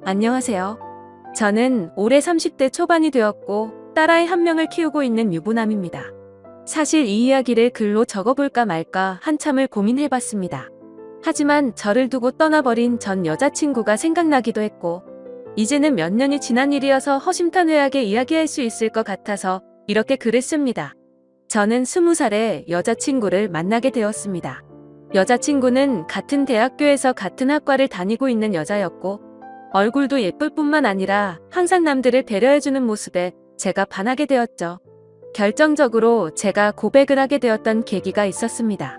안녕하세요. 저는 올해 30대 초반이 되었고 딸아이 한 명을 키우고 있는 유부남입니다. 사실 이 이야기를 글로 적어볼까 말까 한참을 고민해봤습니다. 하지만 저를 두고 떠나버린 전 여자친구가 생각나기도 했고 이제는 몇 년이 지난 일이어서 허심탄회하게 이야기할 수 있을 것 같아서 이렇게 글을 씁니다. 저는 20살에 여자친구를 만나게 되었습니다. 여자친구는 같은 대학교에서 같은 학과를 다니고 있는 여자였고 얼굴도 예쁠 뿐만 아니라 항상 남들을 배려해주는 모습에 제가 반하게 되었죠. 결정적으로 제가 고백을 하게 되었던 계기가 있었습니다.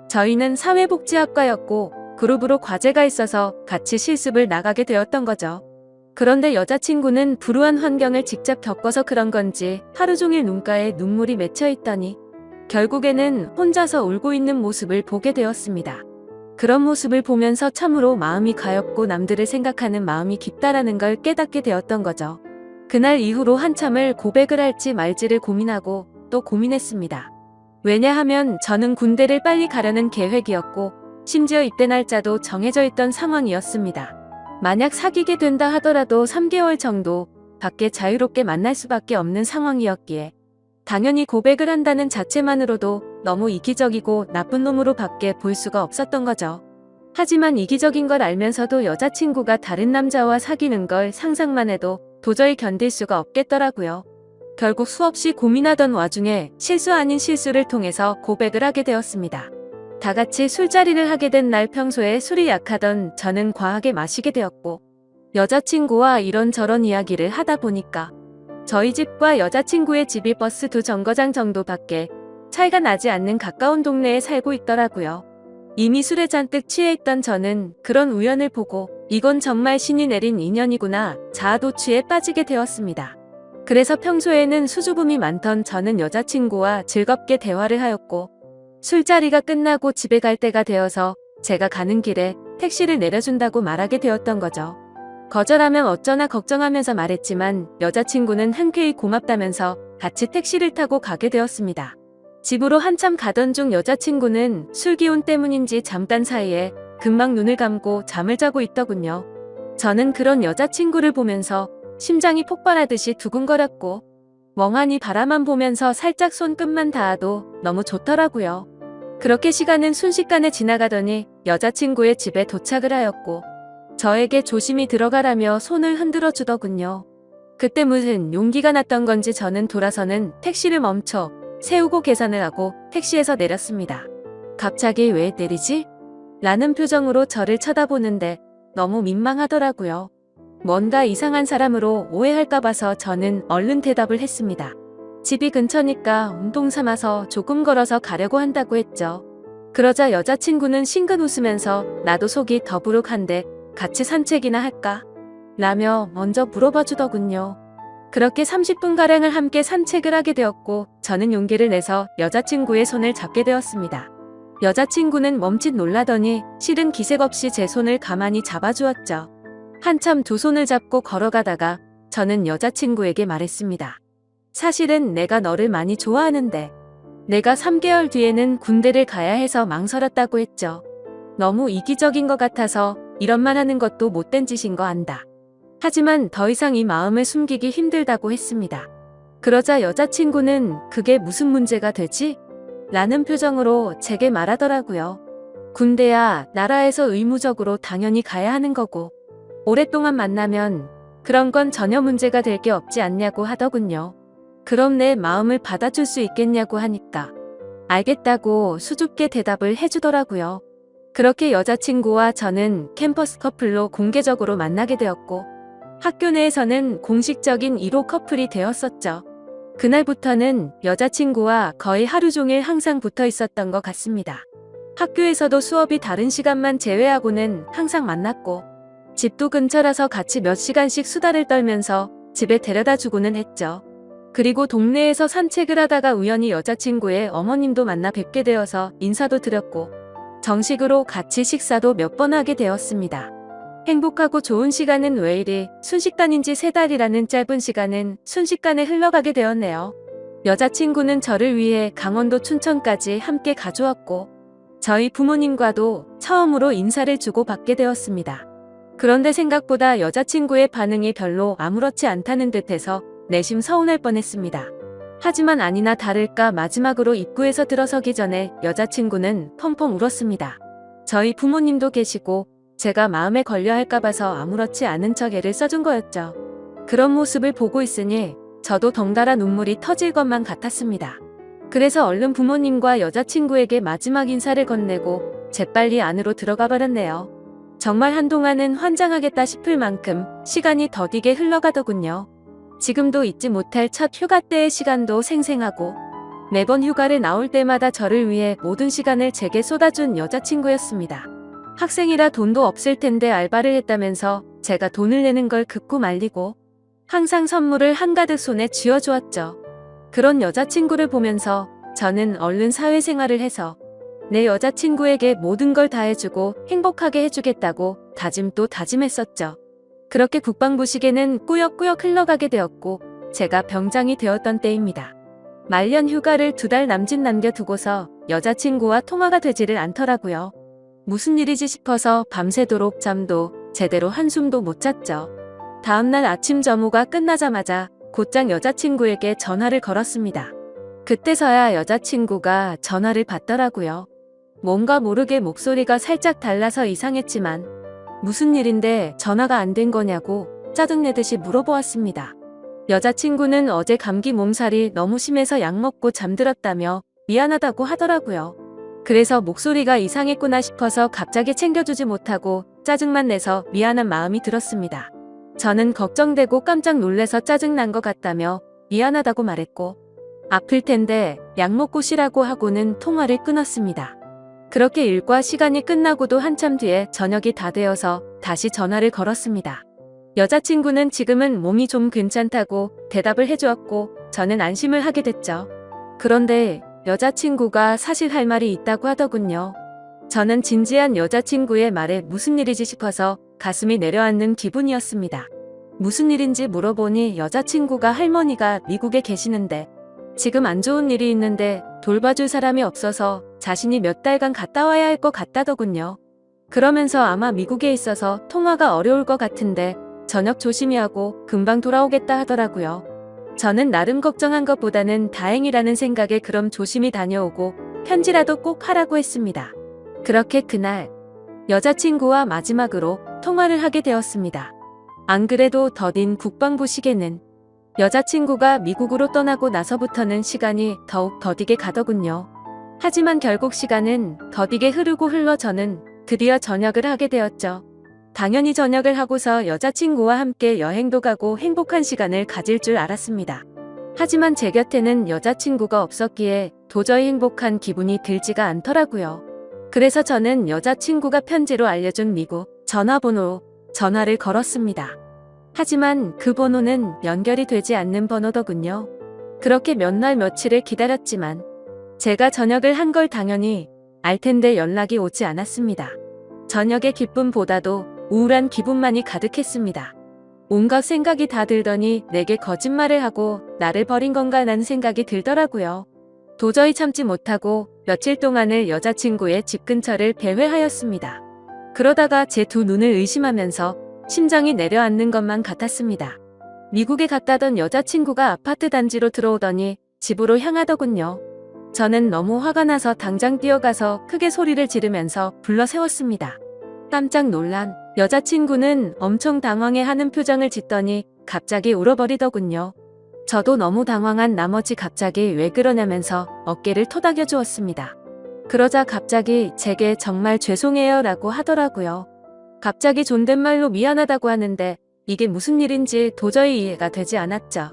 저희는 사회복지학과였고 그룹으로 과제가 있어서 같이 실습을 나가게 되었던 거죠. 그런데 여자친구는 불우한 환경을 직접 겪어서 그런 건지 하루 종일 눈가에 눈물이 맺혀 있더니 결국에는 혼자서 울고 있는 모습을 보게 되었습니다. 그런 모습을 보면서 참으로 마음이 가엽고 남들을 생각하는 마음이 깊다라는 걸 깨닫게 되었던 거죠. 그날 이후로 한참을 고백을 할지 말지를 고민하고 또 고민했습니다. 왜냐하면 저는 군대를 빨리 가려는 계획이었고 심지어 입대 날짜도 정해져 있던 상황이었습니다. 만약 사귀게 된다 하더라도 3개월 정도 밖에 자유롭게 만날 수밖에 없는 상황이었기에 당연히 고백을 한다는 자체만으로도 너무 이기적이고 나쁜 놈으로 밖에 볼 수가 없었던 거죠. 하지만 이기적인 걸 알면서도 여자친구가 다른 남자와 사귀는 걸 상상만 해도 도저히 견딜 수가 없겠더라고요. 결국 수없이 고민하던 와중에 실수 아닌 실수를 통해서 고백을 하게 되었습니다. 다 같이 술자리를 하게 된 날 평소에 술이 약하던 저는 과하게 마시게 되었고 여자친구와 이런저런 이야기를 하다 보니까 저희 집과 여자친구의 집이 버스 2정거장 정도밖에 차이가 나지 않는 가까운 동네에 살고 있더라고요. 이미 술에 잔뜩 취해 있던 저는 그런 우연을 보고 이건 정말 신이 내린 인연이구나 자아도취에 빠지게 되었습니다. 그래서 평소에는 수줍음이 많던 저는 여자친구와 즐겁게 대화를 하였고 술자리가 끝나고 집에 갈 때가 되어서 제가 가는 길에 택시를 내려준다고 말하게 되었던 거죠. 거절하면 어쩌나 걱정하면서 말했지만 여자친구는 흔쾌히 고맙다면서 같이 택시를 타고 가게 되었습니다. 집으로 한참 가던 중 여자친구는 술 기운 때문인지 잠깐 사이에 금방 눈을 감고 잠을 자고 있더군요. 저는 그런 여자친구를 보면서 심장이 폭발하듯이 두근거렸고 멍하니 바라만 보면서 살짝 손끝만 닿아도 너무 좋더라고요. 그렇게 시간은 순식간에 지나가더니 여자친구의 집에 도착을 하였고 저에게 조심히 들어가라며 손을 흔들어 주더군요. 그때 무슨 용기가 났던 건지 저는 돌아서는 택시를 멈춰 세우고 계산을 하고 택시에서 내렸습니다. 갑자기 왜 때리지? 라는 표정으로 저를 쳐다보는데 너무 민망하더라고요. 뭔가 이상한 사람으로 오해할까 봐서 저는 얼른 대답을 했습니다. 집이 근처니까 운동 삼아서 조금 걸어서 가려고 한다고 했죠. 그러자 여자친구는 싱긋 웃으면서 나도 속이 더부룩한데 같이 산책이나 할까? 라며 먼저 물어봐 주더군요. 그렇게 30분가량을 함께 산책을 하게 되었고 저는 용기를 내서 여자친구의 손을 잡게 되었습니다. 여자친구는 멈칫 놀라더니 실은 기색 없이 제 손을 가만히 잡아주었죠. 한참 두 손을 잡고 걸어가다가 저는 여자친구에게 말했습니다. 사실은 내가 너를 많이 좋아하는데 내가 3개월 뒤에는 군대를 가야 해서 망설였다고 했죠. 너무 이기적인 것 같아서 이런 말 하는 것도 못된 짓인 거 안다. 하지만 더 이상 이 마음을 숨기기 힘들다고 했습니다. 그러자 여자친구는 그게 무슨 문제가 되지? 라는 표정으로 제게 말하더라고요. 군대야 나라에서 의무적으로 당연히 가야 하는 거고 오랫동안 만나면 그런 건 전혀 문제가 될 게 없지 않냐고 하더군요. 그럼 내 마음을 받아줄 수 있겠냐고 하니까 알겠다고 수줍게 대답을 해주더라고요. 그렇게 여자친구와 저는 캠퍼스 커플로 공개적으로 만나게 되었고 학교 내에서는 공식적인 1호 커플이 되었었죠. 그날부터는 여자친구와 거의 하루 종일 항상 붙어 있었던 것 같습니다. 학교에서도 수업이 다른 시간만 제외하고는 항상 만났고 집도 근처라서 같이 몇 시간씩 수다를 떨면서 집에 데려다 주고는 했죠. 그리고 동네에서 산책을 하다가 우연히 여자친구의 어머님도 만나 뵙게 되어서 인사도 드렸고 정식으로 같이 식사도 몇 번 하게 되었습니다. 행복하고 좋은 시간은 왜 이리 순식간인지 3달이라는 짧은 시간은 순식간에 흘러가게 되었네요. 여자친구는 저를 위해 강원도 춘천까지 함께 가주었고 저희 부모님과도 처음으로 인사를 주고받게 되었습니다. 그런데 생각보다 여자친구의 반응이 별로 아무렇지 않다는 듯해서 내심 서운할 뻔했습니다. 하지만 아니나 다를까 마지막으로 입구에서 들어서기 전에 여자친구는 펑펑 울었습니다. 저희 부모님도 계시고 제가 마음에 걸려 할까 봐서 아무렇지 않은 척 애를 써준 거였죠. 그런 모습을 보고 있으니 저도 덩달아 눈물이 터질 것만 같았습니다. 그래서 얼른 부모님과 여자친구에게 마지막 인사를 건네고 재빨리 안으로 들어가 버렸네요. 정말 한동안은 환장하겠다 싶을 만큼 시간이 더디게 흘러가더군요. 지금도 잊지 못할 첫 휴가 때의 시간도 생생하고 매번 휴가를 나올 때마다 저를 위해 모든 시간을 제게 쏟아준 여자친구였습니다. 학생이라 돈도 없을 텐데 알바를 했다면서 제가 돈을 내는 걸 극구 말리고 항상 선물을 한가득 손에 쥐어주었죠. 그런 여자친구를 보면서 저는 얼른 사회생활을 해서 내 여자친구에게 모든 걸 다 해주고 행복하게 해주겠다고 다짐 또 다짐했었죠. 그렇게 국방부 시계는 꾸역꾸역 흘러가게 되었고 제가 병장이 되었던 때입니다. 말년 휴가를 2달 남짓 남겨두고서 여자친구와 통화가 되지를 않더라고요. 무슨 일이지 싶어서 밤새도록 잠도 제대로 한숨도 못 잤죠. 다음날 아침 점호가 끝나자마자 곧장 여자친구에게 전화를 걸었습니다. 그때서야 여자친구가 전화를 받더라고요. 뭔가 모르게 목소리가 살짝 달라서 이상했지만 무슨 일인데 전화가 안 된 거냐고 짜증내듯이 물어보았습니다. 여자친구는 어제 감기 몸살이 너무 심해서 약 먹고 잠들었다며 미안하다고 하더라고요. 그래서 목소리가 이상했구나 싶어서 갑자기 챙겨주지 못하고 짜증만 내서 미안한 마음이 들었습니다. 저는 걱정되고 깜짝 놀래서 짜증난 것 같다며 미안하다고 말했고 아플 텐데 약 먹고 쉬라고 하고는 통화를 끊었습니다. 그렇게 일과 시간이 끝나고도 한참 뒤에 저녁이 다 되어서 다시 전화를 걸었습니다. 여자친구는 지금은 몸이 좀 괜찮다고 대답을 해주었고 저는 안심을 하게 됐죠. 그런데 여자친구가 사실 할 말이 있다고 하더군요. 저는 진지한 여자친구의 말에 무슨 일이지 싶어서 가슴이 내려앉는 기분이었습니다. 무슨 일인지 물어보니 여자친구가 할머니가 미국에 계시는데 지금 안 좋은 일이 있는데 돌봐줄 사람이 없어서 자신이 몇 달간 갔다 와야 할 것 같다더군요. 그러면서 아마 미국에 있어서 통화가 어려울 것 같은데 저녁 조심히 하고 금방 돌아오겠다 하더라고요. 저는 나름 걱정한 것보다는 다행이라는 생각에 그럼 조심히 다녀오고 편지라도 꼭 하라고 했습니다. 그렇게 그날 여자친구와 마지막으로 통화를 하게 되었습니다. 안 그래도 더딘 국방부 시계는 여자친구가 미국으로 떠나고 나서부터는 시간이 더욱 더디게 가더군요. 하지만 결국 시간은 더디게 흐르고 흘러 저는 드디어 전역을 하게 되었죠. 당연히 전역을 하고서 여자친구와 함께 여행도 가고 행복한 시간을 가질 줄 알았습니다. 하지만 제 곁에는 여자친구가 없었기에 도저히 행복한 기분이 들지가 않더라고요. 그래서 저는 여자친구가 편지로 알려준 미국 전화번호로 전화를 걸었습니다. 하지만 그 번호는 연결이 되지 않는 번호더군요. 그렇게 몇 날 며칠을 기다렸지만 제가 전역을 한 걸 당연히 알 텐데 연락이 오지 않았습니다. 저녁의 기쁨보다도 우울한 기분만이 가득했습니다. 온갖 생각이 다 들더니 내게 거짓말을 하고 나를 버린 건가 라는 생각이 들더라고요. 도저히 참지 못하고 며칠 동안을 여자친구의 집 근처를 배회하였습니다. 그러다가 제 두 눈을 의심하면서 심장이 내려앉는 것만 같았습니다. 미국에 갔다던 여자친구가 아파트 단지로 들어오더니 집으로 향하더군요. 저는 너무 화가 나서 당장 뛰어가서 크게 소리를 지르면서 불러 세웠습니다. 깜짝 놀란 여자친구는 엄청 당황해하는 표정을 짓더니 갑자기 울어버리더군요. 저도 너무 당황한 나머지 갑자기 왜 그러냐면서 어깨를 토닥여 주었습니다. 그러자 갑자기 제게 정말 죄송해요 라고 하더라고요. 갑자기 존댓말로 미안하다고 하는데 이게 무슨 일인지 도저히 이해가 되지 않았죠.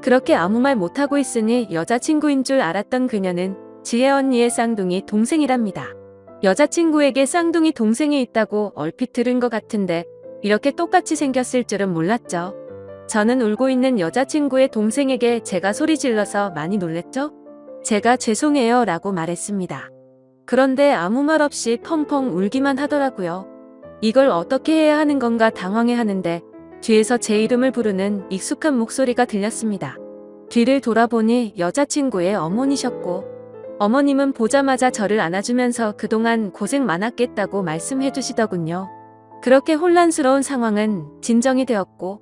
그렇게 아무 말 못하고 있으니 여자친구인 줄 알았던 그녀는 지혜 언니의 쌍둥이 동생이랍니다. 여자친구에게 쌍둥이 동생이 있다고 얼핏 들은 것 같은데 이렇게 똑같이 생겼을 줄은 몰랐죠. 저는 울고 있는 여자친구의 동생에게 제가 소리 질러서 많이 놀랬죠? 제가 죄송해요 라고 말했습니다. 그런데 아무 말 없이 펑펑 울기만 하더라고요. 이걸 어떻게 해야 하는 건가 당황해하는데 뒤에서 제 이름을 부르는 익숙한 목소리가 들렸습니다. 뒤를 돌아보니 여자친구의 어머니셨고 어머님은 보자마자 저를 안아주면서 그동안 고생 많았겠다고 말씀해 주시더군요. 그렇게 혼란스러운 상황은 진정이 되었고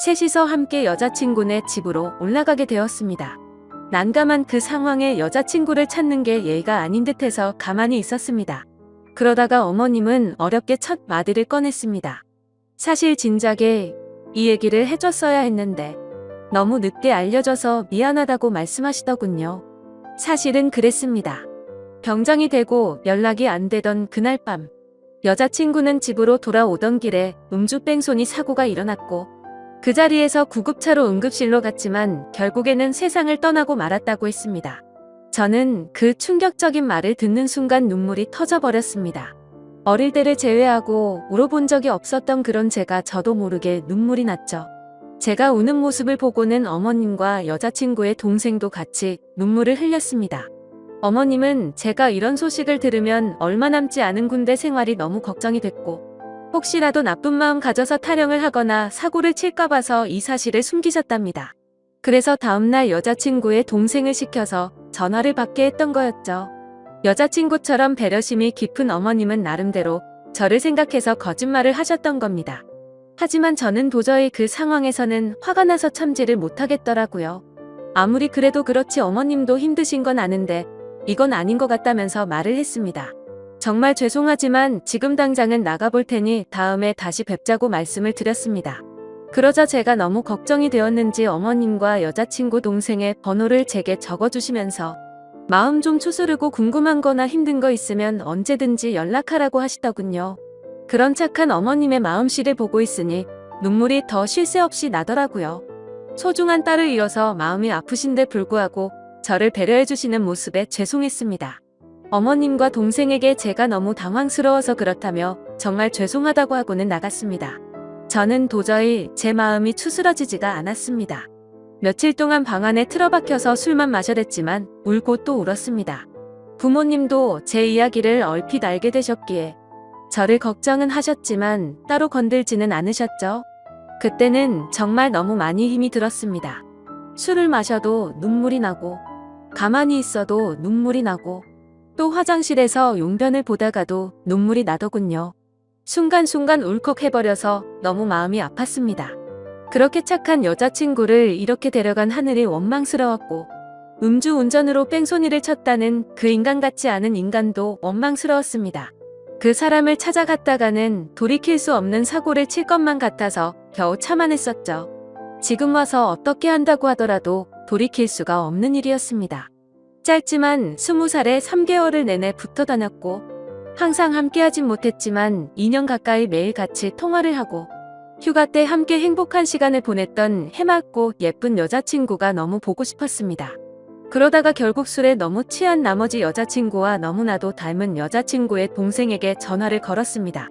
셋이서 함께 여자친구네 집으로 올라가게 되었습니다. 난감한 그 상황에 여자친구를 찾는 게 예의가 아닌 듯해서 가만히 있었습니다. 그러다가 어머님은 어렵게 첫 마디를 꺼냈습니다. 사실 진작에 이 얘기를 해줬어야 했는데 너무 늦게 알려줘서 미안하다고 말씀하시더군요. 사실은 그랬습니다. 병장이 되고 연락이 안 되던 그날 밤 여자친구는 집으로 돌아오던 길에 음주뺑소니 사고가 일어났고 그 자리에서 구급차로 응급실로 갔지만 결국에는 세상을 떠나고 말았다고 했습니다. 저는 그 충격적인 말을 듣는 순간 눈물이 터져버렸습니다. 어릴 때를 제외하고 울어본 적이 없었던 그런 제가 저도 모르게 눈물이 났죠. 제가 우는 모습을 보고는 어머님과 여자친구의 동생도 같이 눈물을 흘렸습니다. 어머님은 제가 이런 소식을 들으면 얼마 남지 않은 군대 생활이 너무 걱정이 됐고 혹시라도 나쁜 마음 가져서 타령을 하거나 사고를 칠까 봐서 이 사실을 숨기셨답니다. 그래서 다음날 여자친구의 동생을 시켜서 전화를 받게 했던 거였죠. 여자친구처럼 배려심이 깊은 어머님은 나름대로 저를 생각해서 거짓말을 하셨던 겁니다. 하지만 저는 도저히 그 상황에서는 화가 나서 참지를 못하겠더라고요. 아무리 그래도 그렇지 어머님도 힘드신 건 아는데 이건 아닌 것 같다면서 말을 했습니다. 정말 죄송하지만 지금 당장은 나가볼 테니 다음에 다시 뵙자고 말씀을 드렸습니다. 그러자 제가 너무 걱정이 되었는지 어머님과 여자친구 동생의 번호를 제게 적어주시면서 마음 좀 추스르고 궁금한 거나 힘든 거 있으면 언제든지 연락하라고 하시더군요. 그런 착한 어머님의 마음씨를 보고 있으니 눈물이 더 쉴 새 없이 나더라고요. 소중한 딸을 잃어서 마음이 아프신데 불구하고 저를 배려해주시는 모습에 죄송했습니다. 어머님과 동생에게 제가 너무 당황스러워서 그렇다며 정말 죄송하다고 하고는 나갔습니다. 저는 도저히 제 마음이 추스러지지가 않았습니다. 며칠 동안 방 안에 틀어박혀서 술만 마셔댔지만 울고 또 울었습니다. 부모님도 제 이야기를 얼핏 알게 되셨기에 저를 걱정은 하셨지만 따로 건들지는 않으셨죠. 그때는 정말 너무 많이 힘이 들었습니다. 술을 마셔도 눈물이 나고 가만히 있어도 눈물이 나고 또 화장실에서 용변을 보다가도 눈물이 나더군요. 순간순간 울컥해버려서 너무 마음이 아팠습니다. 그렇게 착한 여자친구를 이렇게 데려간 하늘이 원망스러웠고 음주운전으로 뺑소니를 쳤다는 그 인간 같지 않은 인간도 원망스러웠습니다. 그 사람을 찾아갔다가는 돌이킬 수 없는 사고를 칠 것만 같아서 겨우 참아냈었죠. 지금 와서 어떻게 한다고 하더라도 돌이킬 수가 없는 일이었습니다. 짧지만 20살에 3개월을 내내 붙어 다녔고 항상 함께하진 못했지만 2년 가까이 매일 같이 통화를 하고 휴가 때 함께 행복한 시간을 보냈던 해맑고 예쁜 여자친구가 너무 보고 싶었습니다. 그러다가 결국 술에 너무 취한 나머지 여자친구와 너무나도 닮은 여자친구의 동생에게 전화를 걸었습니다.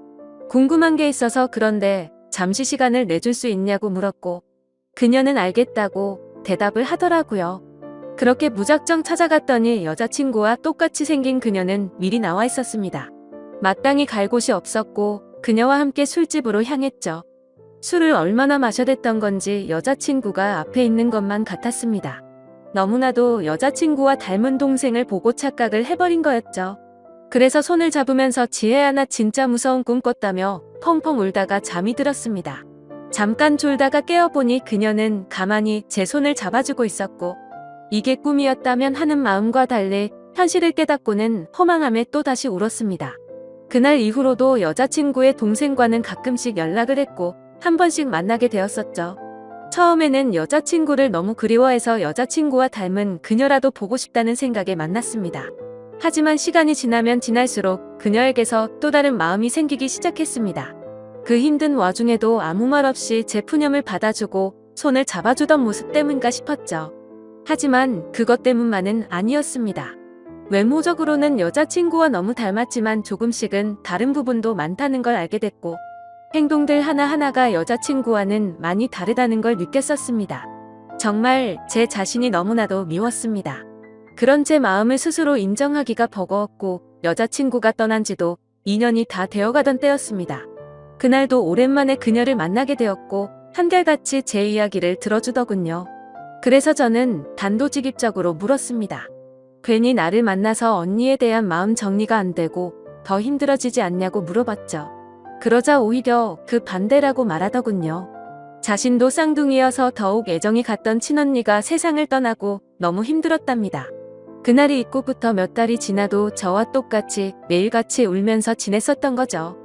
궁금한 게 있어서 그런데 잠시 시간을 내줄 수 있냐고 물었고 그녀는 알겠다고 대답을 하더라고요. 그렇게 무작정 찾아갔더니 여자친구와 똑같이 생긴 그녀는 미리 나와 있었습니다. 마땅히 갈 곳이 없었고 그녀와 함께 술집으로 향했죠. 술을 얼마나 마셔댔던 건지 여자친구가 앞에 있는 것만 같았습니다. 너무나도 여자친구와 닮은 동생을 보고 착각을 해버린 거였죠. 그래서 손을 잡으면서 지혜야 나 진짜 무서운 꿈 꿨다며 펑펑 울다가 잠이 들었습니다. 잠깐 졸다가 깨어보니 그녀는 가만히 제 손을 잡아주고 있었고 이게 꿈이었다면 하는 마음과 달리 현실을 깨닫고는 허망함에 또다시 울었습니다. 그날 이후로도 여자친구의 동생과는 가끔씩 연락을 했고 한 번씩 만나게 되었었죠. 처음에는 여자친구를 너무 그리워해서 여자친구와 닮은 그녀라도 보고 싶다는 생각에 만났습니다. 하지만 시간이 지나면 지날수록 그녀에게서 또 다른 마음이 생기기 시작했습니다. 그 힘든 와중에도 아무 말 없이 제 푸념을 받아주고 손을 잡아주던 모습 때문인가 싶었죠. 하지만 그것 때문만은 아니었습니다. 외모적으로는 여자친구와 너무 닮았지만 조금씩은 다른 부분도 많다는 걸 알게 됐고 행동들 하나하나가 여자친구와는 많이 다르다는 걸 느꼈었습니다. 정말 제 자신이 너무나도 미웠습니다. 그런 제 마음을 스스로 인정하기가 버거웠고 여자친구가 떠난 지도 2년이 다 되어가던 때였습니다. 그날도 오랜만에 그녀를 만나게 되었고 한결같이 제 이야기를 들어주더군요. 그래서 저는 단도직입적으로 물었습니다. 괜히 나를 만나서 언니에 대한 마음 정리가 안 되고 더 힘들어지지 않냐고 물어봤죠. 그러자 오히려 그 반대라고 말하더군요. 자신도 쌍둥이여서 더욱 애정이 갔던 친언니가 세상을 떠나고 너무 힘들었답니다. 그날이 있고부터 몇 달이 지나도 저와 똑같이 매일같이 울면서 지냈었던 거죠.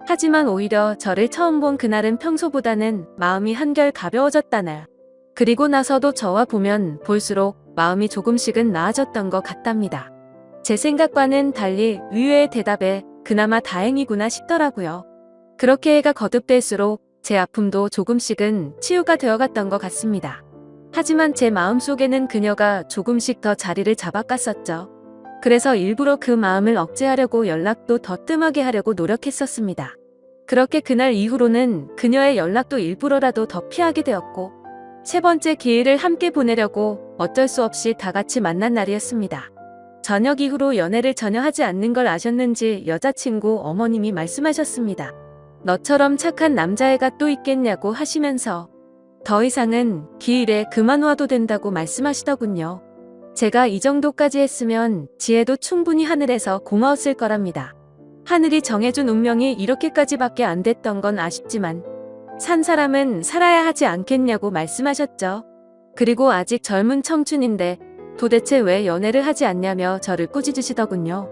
하지만 오히려 저를 처음 본 그날은 평소보다는 마음이 한결 가벼워졌다나. 그리고 나서도 저와 보면 볼수록 마음이 조금씩은 나아졌던 것 같답니다. 제 생각과는 달리 의외의 대답에 그나마 다행이구나 싶더라고요. 그렇게 해가 거듭될수록 제 아픔도 조금씩은 치유가 되어갔던 것 같습니다. 하지만 제 마음속에는 그녀가 조금씩 더 자리를 잡아갔었죠. 그래서 일부러 그 마음을 억제하려고 연락도 더 뜸하게 하려고 노력했었습니다. 그렇게 그날 이후로는 그녀의 연락도 일부러라도 더 피하게 되었고, 세 번째 기회를 함께 보내려고 어쩔 수 없이 다 같이 만난 날이었습니다. 저녁 이후로 연애를 전혀 하지 않는 걸 아셨는지 여자친구 어머님이 말씀하셨습니다. 너처럼 착한 남자애가 또 있겠냐고 하시면서 더 이상은 기일에 그만 와도 된다고 말씀하시더군요. 제가 이 정도까지 했으면 지혜도 충분히 하늘에서 고마웠을 거랍니다. 하늘이 정해준 운명이 이렇게까지밖에 안 됐던 건 아쉽지만 산 사람은 살아야 하지 않겠냐고 말씀하셨죠. 그리고 아직 젊은 청춘인데 도대체 왜 연애를 하지 않냐며 저를 꾸짖으시더군요.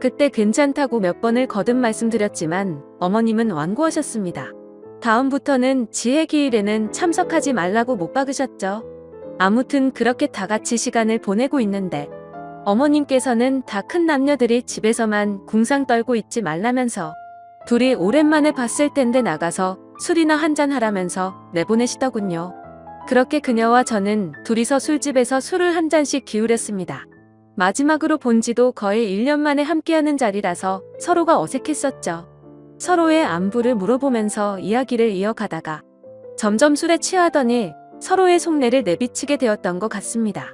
그때 괜찮다고 몇 번을 거듭 말씀드렸지만 어머님은 완고하셨습니다. 다음부터는 지혜 기일에는 참석하지 말라고 못 박으셨죠. 아무튼 그렇게 다 같이 시간을 보내고 있는데 어머님께서는 다 큰 남녀들이 집에서만 궁상 떨고 있지 말라면서 둘이 오랜만에 봤을 텐데 나가서 술이나 한잔 하라면서 내보내시더군요. 그렇게 그녀와 저는 둘이서 술집에서 술을 한 잔씩 기울였습니다. 마지막으로 본 지도 거의 1년 만에 함께하는 자리라서 서로가 어색했었죠. 서로의 안부를 물어보면서 이야기를 이어가다가 점점 술에 취하더니 서로의 속내를 내비치게 되었던 것 같습니다.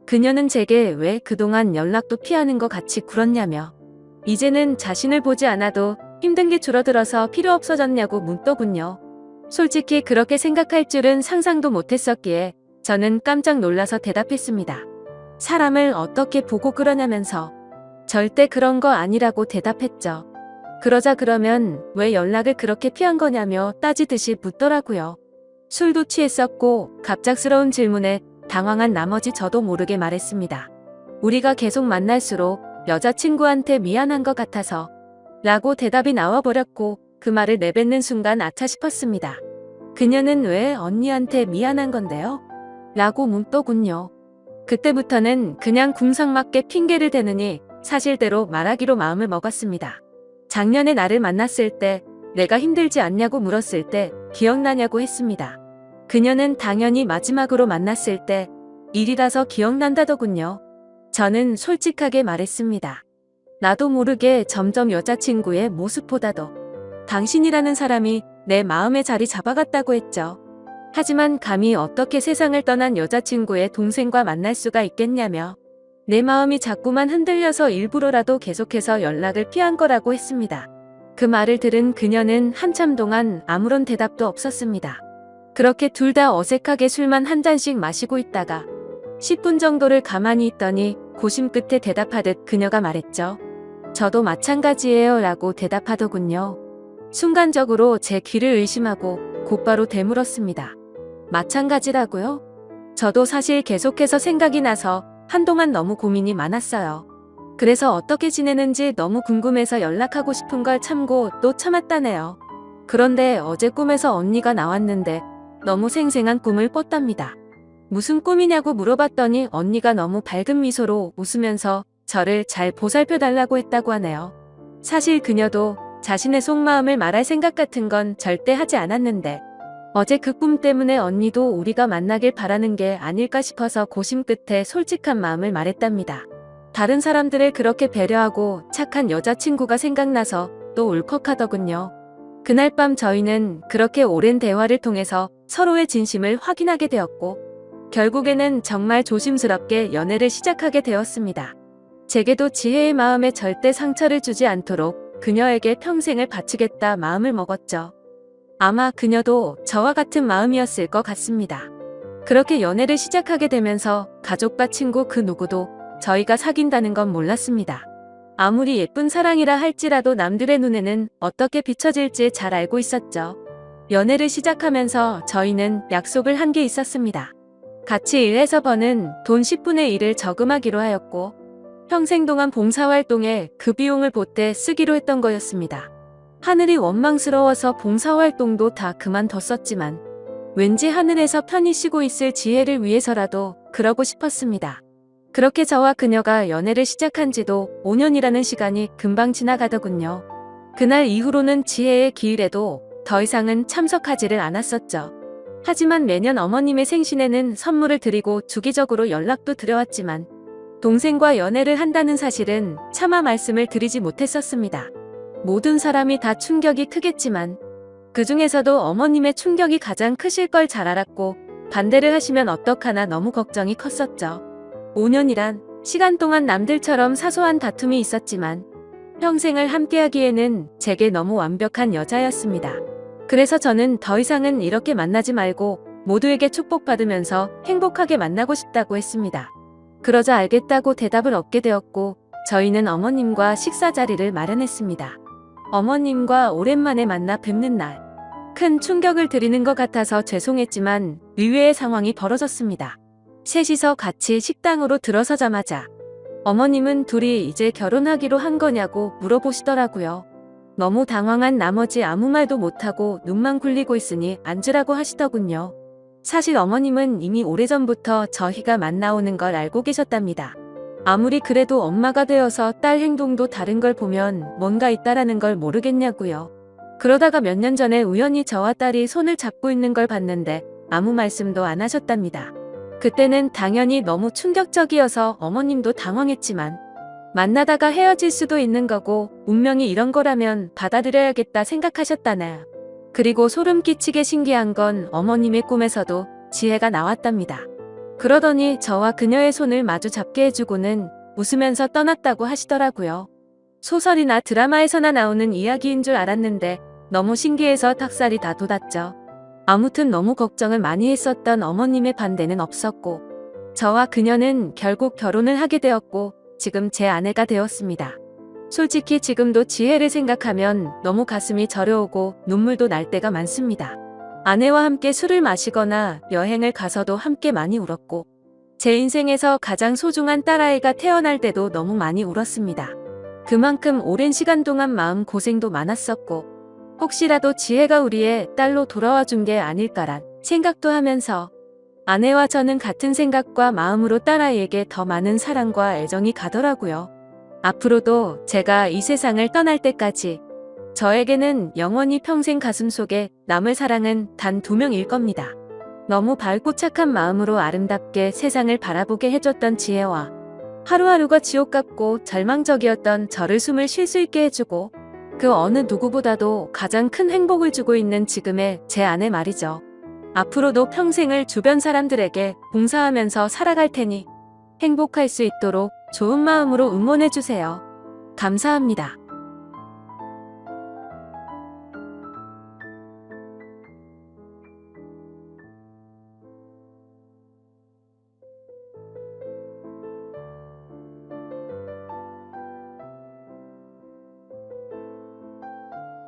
그녀는 제게 왜 그동안 연락도 피하는 것 같이 굴었냐며 이제는 자신을 보지 않아도 힘든 게 줄어들어서 필요 없어졌냐고 묻더군요. 솔직히 그렇게 생각할 줄은 상상도 못했었기에 저는 깜짝 놀라서 대답했습니다. 사람을 어떻게 보고 그러냐면서 절대 그런 거 아니라고 대답했죠. 그러자 그러면 왜 연락을 그렇게 피한 거냐며 따지듯이 묻더라고요. 술도 취했었고 갑작스러운 질문에 당황한 나머지 저도 모르게 말했습니다. 우리가 계속 만날수록 여자친구한테 미안한 것 같아서 라고 대답이 나와버렸고 그 말을 내뱉는 순간 아차 싶었습니다. 그녀는 왜 언니한테 미안한 건데요? 라고 묻더군요. 그때부터는 그냥 궁상맞게 핑계를 대느니 사실대로 말하기로 마음을 먹었습니다. 작년에 나를 만났을 때 내가 힘들지 않냐고 물었을 때 기억나냐고 했습니다. 그녀는 당연히 마지막으로 만났을 때 일이라서 기억난다더군요. 저는 솔직하게 말했습니다. 나도 모르게 점점 여자친구의 모습보다도 당신이라는 사람이 내 마음에 자리 잡아갔다고 했죠. 하지만 감히 어떻게 세상을 떠난 여자친구의 동생과 만날 수가 있겠냐며 내 마음이 자꾸만 흔들려서 일부러라도 계속해서 연락을 피한 거라고 했습니다. 그 말을 들은 그녀는 한참 동안 아무런 대답도 없었습니다. 그렇게 둘 다 어색하게 술만 한 잔씩 마시고 있다가 10분 정도를 가만히 있더니 고심 끝에 대답하듯 그녀가 말했죠. 저도 마찬가지예요 라고 대답하더군요. 순간적으로 제 귀를 의심하고 곧바로 되물었습니다. 마찬가지라고요? 저도 사실 계속해서 생각이 나서 한동안 너무 고민이 많았어요. 그래서 어떻게 지내는지 너무 궁금해서 연락하고 싶은 걸 참고 또 참았다네요. 그런데 어제 꿈에서 언니가 나왔는데 너무 생생한 꿈을 꿨답니다. 무슨 꿈이냐고 물어봤더니 언니가 너무 밝은 미소로 웃으면서 저를 잘 보살펴달라고 했다고 하네요. 사실 그녀도 자신의 속마음을 말할 생각 같은 건 절대 하지 않았는데 어제 그 꿈 때문에 언니도 우리가 만나길 바라는 게 아닐까 싶어서 고심 끝에 솔직한 마음을 말했답니다. 다른 사람들을 그렇게 배려하고 착한 여자친구가 생각나서 또 울컥하더군요. 그날 밤 저희는 그렇게 오랜 대화를 통해서 서로의 진심을 확인하게 되었고 결국에는 정말 조심스럽게 연애를 시작하게 되었습니다. 제게도 지혜의 마음에 절대 상처를 주지 않도록 그녀에게 평생을 바치겠다 마음을 먹었죠. 아마 그녀도 저와 같은 마음이었을 것 같습니다. 그렇게 연애를 시작하게 되면서 가족과 친구 그 누구도 저희가 사귄다는 건 몰랐습니다. 아무리 예쁜 사랑이라 할지라도 남들의 눈에는 어떻게 비춰질지 잘 알고 있었죠. 연애를 시작하면서 저희는 약속을 한 게 있었습니다. 같이 일해서 버는 돈 10분의 1을 저금하기로 하였고 평생 동안 봉사활동에 그 비용을 보태 쓰기로 했던 거였습니다. 하늘이 원망스러워서 봉사활동도 다 그만뒀었지만 왠지 하늘에서 편히 쉬고 있을 지혜를 위해서라도 그러고 싶었습니다. 그렇게 저와 그녀가 연애를 시작한 지도 5년이라는 시간이 금방 지나가더군요. 그날 이후로는 지혜의 기일에도 더 이상은 참석하지를 않았었죠. 하지만 매년 어머님의 생신에는 선물을 드리고 주기적으로 연락도 드려왔지만 동생과 연애를 한다는 사실은 차마 말씀을 드리지 못했었습니다. 모든 사람이 다 충격이 크겠지만 그 중에서도 어머님의 충격이 가장 크실 걸 잘 알았고 반대를 하시면 어떡하나 너무 걱정이 컸었죠. 5년이란 시간 동안 남들처럼 사소한 다툼이 있었지만 평생을 함께하기에는 제게 너무 완벽한 여자였습니다. 그래서 저는 더 이상은 이렇게 만나지 말고 모두에게 축복받으면서 행복하게 만나고 싶다고 했습니다. 그러자 알겠다고 대답을 얻게 되었고 저희는 어머님과 식사 자리를 마련했습니다. 어머님과 오랜만에 만나 뵙는 날. 큰 충격을 드리는 것 같아서 죄송했지만 의외의 상황이 벌어졌습니다. 셋이서 같이 식당으로 들어서자마자 어머님은 둘이 이제 결혼하기로 한 거냐고 물어보시더라고요. 너무 당황한 나머지 아무 말도 못하고 눈만 굴리고 있으니 앉으라고 하시더군요. 사실 어머님은 이미 오래전부터 저희가 만나오는 걸 알고 계셨답니다. 아무리 그래도 엄마가 되어서 딸 행동도 다른 걸 보면 뭔가 있다라는 걸 모르겠냐고요. 그러다가 몇 년 전에 우연히 저와 딸이 손을 잡고 있는 걸 봤는데 아무 말씀도 안 하셨답니다. 그때는 당연히 너무 충격적이어서 어머님도 당황했지만 만나다가 헤어질 수도 있는 거고 운명이 이런 거라면 받아들여야겠다 생각하셨다나요. 그리고 소름 끼치게 신기한 건 어머님의 꿈에서도 지혜가 나왔답니다. 그러더니 저와 그녀의 손을 마주 잡게 해주고는 웃으면서 떠났다고 하시더라고요. 소설이나 드라마에서나 나오는 이야기인 줄 알았는데 너무 신기해서 닭살이 다 돋았죠. 아무튼 너무 걱정을 많이 했었던 어머님의 반대는 없었고 저와 그녀는 결국 결혼을 하게 되었고 지금 제 아내가 되었습니다. 솔직히 지금도 지혜를 생각하면 너무 가슴이 저려오고 눈물도 날 때가 많습니다. 아내와 함께 술을 마시거나 여행을 가서도 함께 많이 울었고 제 인생에서 가장 소중한 딸아이가 태어날 때도 너무 많이 울었습니다. 그만큼 오랜 시간 동안 마음 고생도 많았었고 혹시라도 지혜가 우리의 딸로 돌아와 준 게 아닐까란 생각도 하면서 아내와 저는 같은 생각과 마음으로 딸아이에게 더 많은 사랑과 애정이 가더라고요. 앞으로도 제가 이 세상을 떠날 때까지 저에게는 영원히 평생 가슴속에 남을 사랑은 단 2명일 겁니다. 너무 밝고 착한 마음으로 아름답게 세상을 바라보게 해줬던 지혜와 하루하루가 지옥 같고 절망적이었던 저를 숨을 쉴 수 있게 해주고 그 어느 누구보다도 가장 큰 행복을 주고 있는 지금의 제 아내 말이죠. 앞으로도 평생을 주변 사람들에게 봉사하면서 살아갈 테니 행복할 수 있도록 좋은 마음으로 응원해주세요. 감사합니다.